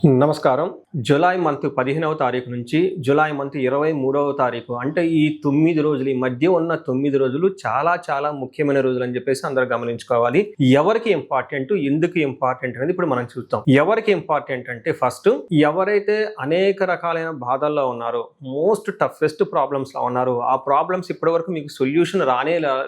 నమస్కారం. July month 15వ తారీఖు నుంచి జులై మంత్ 23వ తారీఖు అంటే ఈ 9 రోజులు, ఈ మధ్య ఉన్న 9 రోజులు చాలా ముఖ్యమైన రోజులు అని చెప్పేసి అందరూ గమనించుకోవాలి. ఎవరికి ఇంపార్టెంట్, ఎందుకు ఇంపార్టెంట్ అనేది ఇప్పుడు మనం చూద్దాం. ఎవరికి ఇంపార్టెంట్ అంటే ఫస్ట్ ఎవరైతే అనేక రకాలైన బాధల్లో ఉన్నారో, మోస్ట్ టఫెస్ట్ ప్రాబ్లమ్స్ లో ఉన్నారో, ఆ ప్రాబ్లమ్స్ ఇప్పటి వరకు మీకు సొల్యూషన్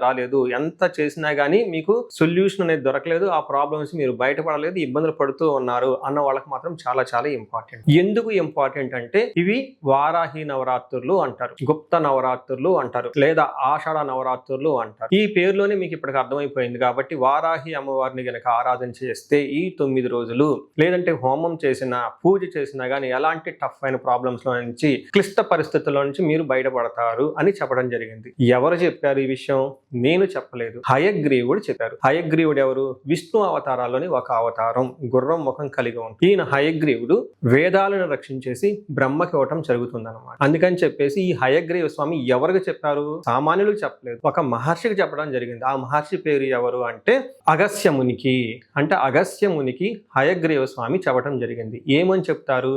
రాలేదు, ఎంత చేసినా గానీ మీకు సొల్యూషన్ అనేది దొరకలేదు, ఆ ప్రాబ్లమ్స్ మీరు బయటపడలేదు, ఇబ్బందులు పడుతూ ఉన్నారు అన్న వాళ్ళకి మాత్రం చాలా ఇంపార్టెంట్. ఎందుకు ఇంపార్టెంట్ అంటే ఇవి వారాహి నవరాత్రులు అంటారు, గుప్త నవరాత్రులు అంటారు, లేదా ఆషాఢ నవరాత్రులు అంటారు. ఈ పేరులోనే మీకు ఇప్పటికి అర్థమైపోయింది కాబట్టి వారాహి అమ్మవారిని గనక ఆరాధన చేస్తే ఈ 9 రోజులు, లేదంటే హోమం చేసినా, పూజ చేసినా గానీ ఎలాంటి టఫ్ అయిన ప్రాబ్లమ్స్ లో నుంచి, క్లిష్ట పరిస్థితుల్లో నుంచి మీరు బయటపడతారు అని చెప్పడం జరిగింది. ఎవరు చెప్పారు ఈ విషయం? నేను చెప్పలేదు, హయగ్రీవుడు చెప్పారు. హయగ్రీవుడు ఎవరు? విష్ణు అవతారాల్లోని ఒక అవతారం, గుర్రం ముఖం కలిగి ఉంది. ఈయన హయగ్రీవుడు వేదాలను రక్షించేసి బ్రహ్మకి ఇవ్వటం జరుగుతుందన్నమాట. అందుకని చెప్పేసి ఈ హయగ్రీవ స్వామి ఎవరికి చెప్పారు? సామాన్యులకు చెప్పలేదు, ఒక మహర్షికి చెప్పడం జరిగింది. ఆ మహర్షి పేరు ఎవరు అంటే అగస్త్యమునికి. అంటే అగస్త్యమునికి హయగ్రీవ స్వామి చెప్పడం జరిగింది. ఏమని చెప్తారు?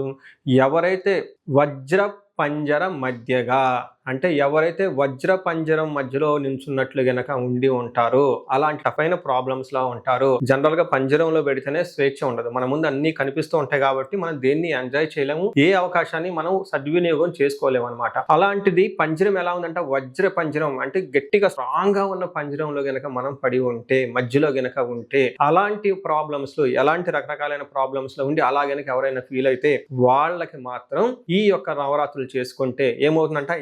ఎవరైతే వజ్ర పంజర మధ్యగా, అంటే ఎవరైతే వజ్ర పంజరం మధ్యలో నించున్నట్లు గనక ఉండి ఉంటారో, అలాంటి టఫైన ప్రాబ్లమ్స్ లో ఉంటారో, జనరల్ గా పంజరంలో పెడితేనే స్వేచ్ఛ ఉండదు, మన ముందు అన్ని కనిపిస్తూ ఉంటాయి కాబట్టి మనం దేన్ని ఎంజాయ్ చేయలేము, ఏ అవకాశాన్ని మనం సద్వినియోగం చేసుకోలేము అనమాట. అలాంటిది పంజరం ఎలా ఉందంటే వజ్ర పంజరం, అంటే గట్టిగా స్ట్రాంగ్ గా ఉన్న పంజరంలో గనక మనం పడి ఉంటే, మధ్యలో గనక ఉంటే, అలాంటి ప్రాబ్లమ్స్ లో, ఎలాంటి రకరకాలైన ప్రాబ్లమ్స్ లో ఉండి అలా గనక ఎవరైనా ఫీల్ అయితే వాళ్ళకి మాత్రం ఈ యొక్క నవరాత్రులు చేసుకుంటే ఏమవుతుందంట,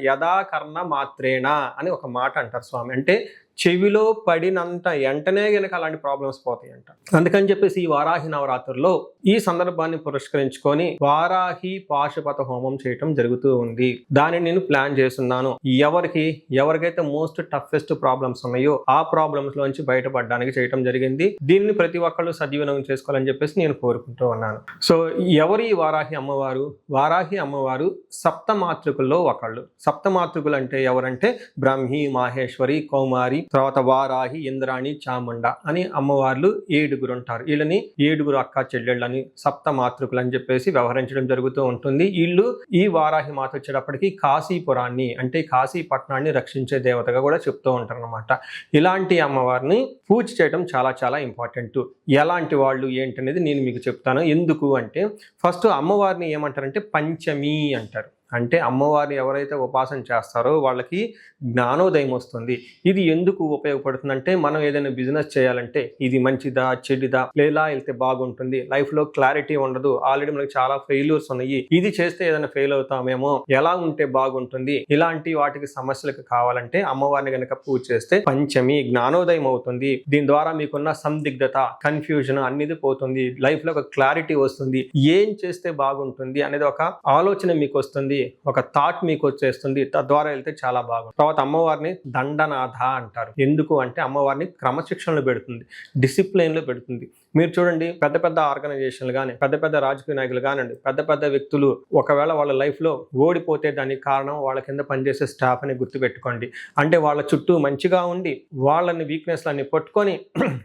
కర్ణ మాత్రేనా అని ఒక మాట అంటారు స్వామి. అంటే చెవిలో పడినంత వెంటనే గనక అలాంటి ప్రాబ్లమ్స్ పోతాయంట. అందుకని చెప్పేసి ఈ వారాహి నవరాత్రుల్లో ఈ సందర్భాన్ని పురస్కరించుకొని వారాహి పాశుపత హోమం చేయటం జరుగుతూ ఉంది. దానిని నేను ప్లాన్ చేస్తున్నాను. ఎవరికైతే మోస్ట్ టఫెస్ట్ ప్రాబ్లమ్స్ ఉన్నాయో ఆ ప్రాబ్లమ్స్ లోంచి బయటపడడానికి చేయటం జరిగింది. దీన్ని ప్రతి ఒక్కళ్ళు సద్వినియోగం చేసుకోవాలని చెప్పేసి నేను కోరుకుంటూ ఉన్నాను. సో ఎవరు ఈ వారాహి అమ్మవారు? వారాహి అమ్మవారు సప్తమాతృకుల్లో ఒకళ్ళు. సప్తమాతృకులు అంటే ఎవరంటే బ్రహ్మి, మాహేశ్వరి, కౌమారి, తర్వాత వారాహి, ఇంద్రాణి, చాముండ అని అమ్మవార్లు 7 ఉంటారు. వీళ్ళని 7 అక్క చెల్లెళ్ళని సప్తమాతృకులు అని చెప్పేసి వ్యవహరించడం జరుగుతూ ఉంటుంది. వీళ్ళు ఈ వారాహి మాత వచ్చేటప్పటికి కాశీపురాన్ని, అంటే కాశీ పట్టణాన్ని రక్షించే దేవతగా కూడా చెప్తూ ఉంటారు అనమాట. ఇలాంటి అమ్మవారిని పూజ చేయడం చాలా ఇంపార్టెంట్. ఎలాంటి వాళ్ళు ఏంటనేది నేను మీకు చెప్తాను. ఎందుకు అంటే ఫస్ట్ అమ్మవారిని ఏమంటారంటే పంచమి అంటారు. అంటే అమ్మవారిని ఎవరైతే ఉపాసన చేస్తారో వాళ్ళకి జ్ఞానోదయం వస్తుంది. ఇది ఎందుకు ఉపయోగపడుతుందంటే మనం ఏదైనా బిజినెస్ చేయాలంటే ఇది మంచిదా చెడుదా, లేదా వెళ్తే బాగుంటుంది, లైఫ్ లో క్లారిటీ ఉండదు, ఆల్రెడీ మనకి చాలా ఫెయిల్యూర్స్ ఉన్నాయి, ఇది చేస్తే ఏదైనా ఫెయిల్ అవుతామేమో, ఎలా ఉంటే బాగుంటుంది, ఇలాంటి వాటికి సమస్యలకు కావాలంటే అమ్మవారిని గనక పూజ చేస్తే పంచమి జ్ఞానోదయం అవుతుంది. దీని ద్వారా మీకున్న సందిగ్ధత, కన్ఫ్యూజన్ అనేది పోతుంది, లైఫ్ లో ఒక క్లారిటీ వస్తుంది, ఏం చేస్తే బాగుంటుంది అనేది ఒక ఆలోచన మీకు వస్తుంది, ఒక థాట్ మీకు వచ్చేస్తుంది. తద్వారా వెళ్తే చాలా బాగుంటుంది. తర్వాత అమ్మవారిని దండనాథ అంటారు. ఎందుకు అంటే అమ్మవారిని క్రమశిక్షణలో పెడుతుంది, డిసిప్లిన్ లో పెడుతుంది. మీరు చూడండి, పెద్ద ఆర్గనైజేషన్లు కానీ, పెద్ద రాజకీయ నాయకులు కానివ్వండి, పెద్ద వ్యక్తులు ఒకవేళ వాళ్ళ లైఫ్ లో ఓడిపోతే దానికి కారణం వాళ్ళ కింద పనిచేసే స్టాఫ్ అని గుర్తుపెట్టుకోండి. అంటే వాళ్ళ చుట్టూ మంచిగా ఉండి వాళ్ళని వీక్నెస్లన్నీ పట్టుకొని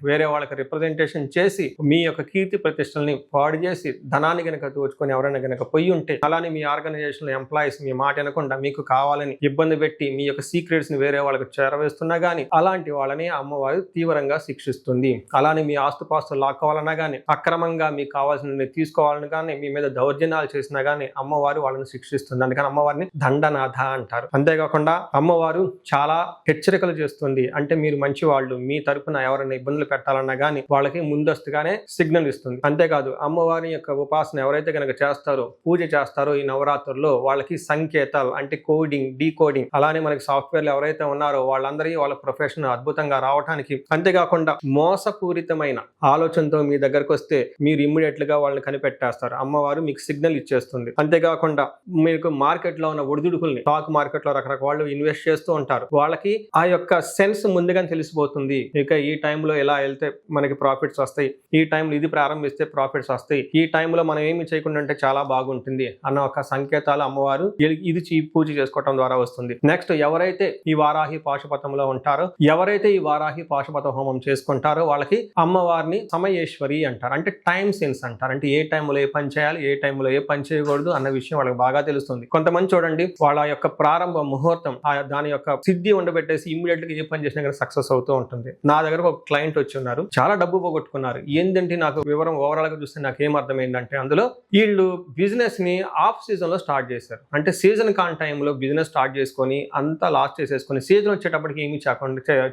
వేరే వాళ్ళకి రిప్రజెంటేషన్ చేసి మీ యొక్క కీర్తి ప్రతిష్టల్ని పాడు చేసి ధనాన్ని గనక దోచుకొని ఎవరైనా గనక పొయ్యి ఉంటే, అలానే మీ ఆర్గనైజేషన్ ఎంప్లాయీస్ మీ మాట వినకుండా మీకు కావాలని ఇబ్బంది పెట్టి మీ యొక్క సీక్రెట్స్ ని వేరే వాళ్ళకి చేరవేస్తున్నా గానీ అలాంటి వాళ్ళని అమ్మవారు తీవ్రంగా శిక్షిస్తుంది. అలానే మీ ఆస్తుపాస్తులు లాక్కోవాలన్నా గానీ, అక్రమంగా మీకు కావాల్సిన తీసుకోవాలని కానీ, మీ మీద దౌర్జన్యాలు చేసినా గానీ అమ్మవారు వాళ్ళని శిక్షిస్తుంది. అందుకని అమ్మవారిని దండనాథ అంటారు. అంతేకాకుండా అమ్మవారు చాలా హెచ్చరికలు చేస్తుంది. అంటే మీరు మంచి వాళ్ళు, మీ తరపున ఎవరైనా ఇబ్బందులు పెట్టాలన్నా గానీ వాళ్ళకి ముందస్తుగానే సిగ్నల్ ఇస్తుంది. అంతేకాదు అమ్మవారి యొక్క ఉపాసన ఎవరైతే కనుక చేస్తారో, పూజ చేస్తారో ఈ నవరాత్రుల్లో వాళ్ళకి సంకేతాలు, అంటే కోడింగ్, డీకోడింగ్, అలానే మనకి సాఫ్ట్వేర్లు ఎవరైతే ఉన్నారో వాళ్ళందరి వాళ్ళ ప్రొఫెషన్ అద్భుతంగా రావడానికి, అంతేకాకుండా మోసపూరితమైన ఆలోచనతో మీ దగ్గరకు వస్తే మీరు ఇమ్మీడియట్ గా వాళ్ళని కనిపెట్టేస్తారు. అమ్మవారు మీకు సిగ్నల్ ఇచ్చేస్తుంది. అంతేకాకుండా మీకు మార్కెట్ లో ఉన్న ఒడిదుడుకుల్ని, స్టాక్ మార్కెట్ లో రకరకాల వాళ్ళు ఇన్వెస్ట్ చేస్తూ ఉంటారు, వాళ్ళకి ఆ యొక్క సెన్స్ ముందుగానే తెలిసిపోతుంది. ఇక ఈ టైంలో ఎలా వెళ్తే మనకి ప్రాఫిట్స్ వస్తాయి, ఈ టైంలో ఇది ప్రారంభిస్తే ప్రాఫిట్స్ వస్తాయి, ఈ టైంలో మనం ఏమి చేయకుండా ఉంటే చాలా బాగుంటుంది అన్న ఒక సంకేతాలు అమ్మవారు ఇది పూజ చేసుకోవటం ద్వారా వస్తుంది. నెక్స్ట్ ఎవరైతే ఈ వారాహి పాశుపతంలో ఉంటారో, ఎవరైతే ఈ వారాహి పాశుపత హోమం చేసుకుంటారో వాళ్ళకి అమ్మవారిని సమయ సమయేశ్వరి అంటారు. అంటే టైం సెన్స్ అంటారు. అంటే ఏ టైంలో ఏ పని చేయాలి, ఏ టైంలో ఏ పని చేయకూడదు అన్న విషయం వాళ్ళకి బాగా తెలుస్తుంది. కొంతమంది చూడండి, వాళ్ళ యొక్క ప్రారంభ ముహూర్తం దాని యొక్క సిద్ధి ఉండబెట్టేసి ఇమ్మీడియట్ గా ఏ పని చేసినా కానీ సక్సెస్ అవుతూ ఉంటుంది. నా దగ్గర ఒక క్లయింట్ వచ్చి ఉన్నారు, చాలా డబ్బు పోగొట్టుకున్నారు. ఏంటంటే నాకు వివరం ఓవరాల్ గా చూస్తే నాకు ఏం అర్థమైందంటే, అందులో వీళ్ళు బిజినెస్ ని ఆఫ్ సీజన్ లో స్టార్ట్ చేశారు. అంటే సీజన్ కాని టైంలో బిజినెస్ స్టార్ట్ చేసుకొని అంతా లాస్ట్ చేసేసుకొని సీజన్ వచ్చేటప్పటికి ఏమీ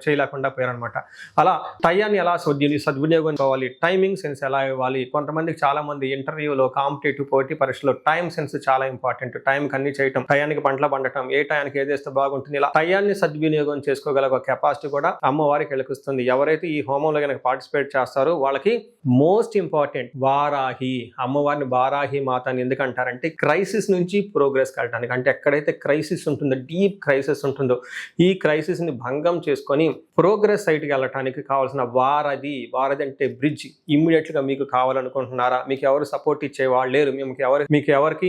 చేయలేకుండా పోయారనమాట. అలా టయాన్ని ఎలా సద్వినియోగం కావాలి, టైమింగ్ సెన్స్ ఎలా ఇవ్వాలి. కొంతమందికి చాలా మంది ఇంటర్వ్యూలో, కాంపిటేటివ్ పోటీ పరీక్షలో టైం సెన్స్ చాలా ఇంపార్టెంట్. టైంకి అన్ని చేయటం, టయానికి పంటలు పండటం, ఏ టయానికి ఏదేస్తే బాగుంటుంది, ఇలా టయాన్ని సద్వినియోగం చేసుకోగల ఒక కెపాసిటీ కూడా అమ్మవారికి వెలుకుస్తుంది. ఎవరైతే ఈ హోమంలో కనుక పార్టిసిపేట్ చేస్తారో వాళ్ళకి మోస్ట్ ఇంపార్టెంట్ వారాహి, అమ్మవారిని వారాహి మాత అని ఎందుకంటారంటే క్రైసిస్ నుంచి ప్రోగ్రెస్ కలటానికి. అంటే ఎక్కడైతే క్రైసిస్ ఉంటుందో, డీప్ క్రైసిస్ ఉంటుందో, ఈ క్రైసిస్ ని భంగం చేసుకొని ప్రోగ్రెస్ సైట్కి వెళ్ళటానికి కావాల్సిన వారధి అంటే బ్రిడ్జ్. ఇమ్మీడియట్ గా మీకు కావాలనుకుంటున్నారా, మీకు ఎవరు సపోర్ట్ ఇచ్చేవాళ్ళు లేరు, మీకు ఎవరికి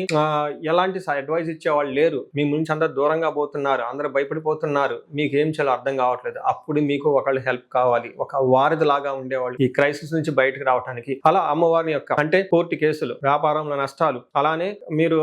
ఎలాంటి అడ్వైస్ ఇచ్చేవాళ్ళు లేరు, మీ నుంచి అందరు దూరంగా పోతున్నారు, అందరూ భయపడిపోతున్నారు, మీకు ఏం చేయాలో అర్థం కావట్లేదు, అప్పుడు మీకు ఒకళ్ళు హెల్ప్ కావాలి, ఒక వారధి లాగా ఉండేవాళ్ళు ఈ క్రైసిస్ నుంచి బయటకు రావడానికి. అలా అమ్మవారి యొక్క అంటే కోర్టు కేసులు, వ్యాపారంలో నష్టాలు, అలానే మీరు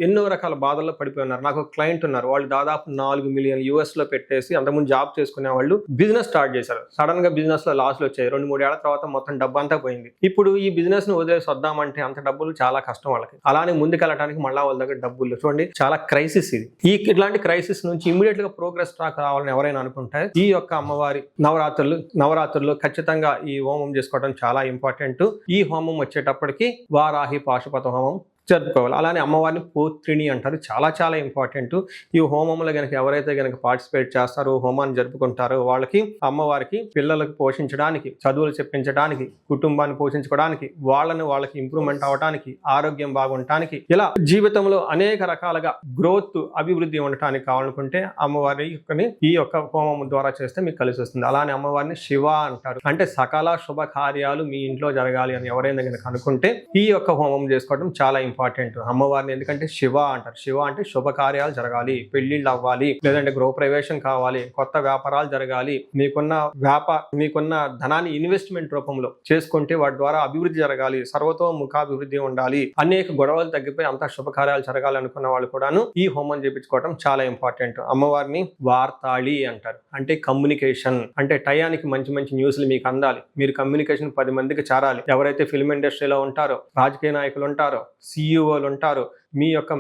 ఎన్నో రకాల బాధల్లో పడిపోయి ఉన్నారు. నాకు ఒక క్లయింట్ ఉన్నారు, వాళ్ళు దాదాపు 4 మిలియన్ US లో పెట్టేసి అంతకుముందు జాబ్ చేసుకునే వాళ్ళు బిజినెస్ స్టార్ట్ చేశారు. సడన్ గా బిజినెస్ లో లాస్లు వచ్చాయి. 2-3 ఏళ్ల తర్వాత మొత్తం డబ్బు అంతా పోయింది. ఇప్పుడు ఈ బిజినెస్ ను వదిలేసి వద్దామంటే అంత డబ్బులు చాలా కష్టం వాళ్ళకి. అలానే ముందుకెళ్ళడానికి మళ్ళా వాళ్ళ దగ్గర డబ్బులు చూడండి, చాలా క్రైసిస్ ఇది. ఇట్లాంటి క్రైసిస్ నుంచి ఇమ్మీడియట్ గా ప్రోగ్రెస్ ట్రాక్ రావాలని ఎవరైనా అనుకుంటే ఈ యొక్క అమ్మవారి నవరాత్రులు ఖచ్చితంగా ఈ హోమం చేసుకోవడం చాలా ఇంపార్టెంట్. ఈ హోమం వచ్చేటప్పటికి వారాహి పాశుపత హోమం జరుపుకోవాలి. అలానే అమ్మవారిని పోత్రిని అంటారు, చాలా చాలా ఇంపార్టెంట్. ఈ హోమంలో కనుక ఎవరైతే కనుక పార్టిసిపేట్ చేస్తారో, హోమాన్ని జరుపుకుంటారో వాళ్ళకి అమ్మవారికి పిల్లలకు పోషించడానికి, చదువులు చెప్పించడానికి, కుటుంబాన్ని పోషించుకోవడానికి, వాళ్ళకి ఇంప్రూవ్మెంట్ అవడానికి, ఆరోగ్యం బాగుండటానికి, ఇలా జీవితంలో అనేక రకాలుగా గ్రోత్, అభివృద్ధి ఉండటానికి కావాలనుకుంటే అమ్మవారి ఈ యొక్క హోమం ద్వారా చేస్తే మీకు కలిసి వస్తుంది. అలానే అమ్మవారిని శివ అంటారు. అంటే సకల శుభ కార్యాలు మీ ఇంట్లో జరగాలి అని ఎవరైనా కనుక అనుకుంటే ఈ యొక్క హోమం చేసుకోవడం చాలా ఇంపార్టెంట్. అమ్మవారిని ఎందుకంటే శివ అంటారు. శివ అంటే శుభకార్యాలు జరగాలి, పెళ్లిళ్ళు అవ్వాలి, లేదంటే గృహప్రవేశం కావాలి, కొత్త వ్యాపారాలు జరగాలి, మీకున్న ధనాన్ని ఇన్వెస్ట్మెంట్ రూపంలో చేసుకుంటే వాటి ద్వారా అభివృద్ధి జరగాలి, సర్వతోముఖాభివృద్ధి ఉండాలి, అనేక గొడవలు తగ్గిపోయి అంతా శుభకార్యాలు జరగాలి అనుకున్న వాళ్ళు కూడాను ఈ హోమం చేయించుకోవడం చాలా ఇంపార్టెంట్. అమ్మవారిని వార్తాళి అంటారు. అంటే కమ్యూనికేషన్, అంటే టయానికి మంచి మంచి న్యూస్లు మీకు అందాలి, మీరు కమ్యూనికేషన్ 10 మందికి చేరాలి. ఎవరైతే ఫిల్మ్ ఇండస్ట్రీలో ఉంటారో, రాజకీయ నాయకులు ఉంటారో, CEOలు ఉంటారో, మీ యొక్క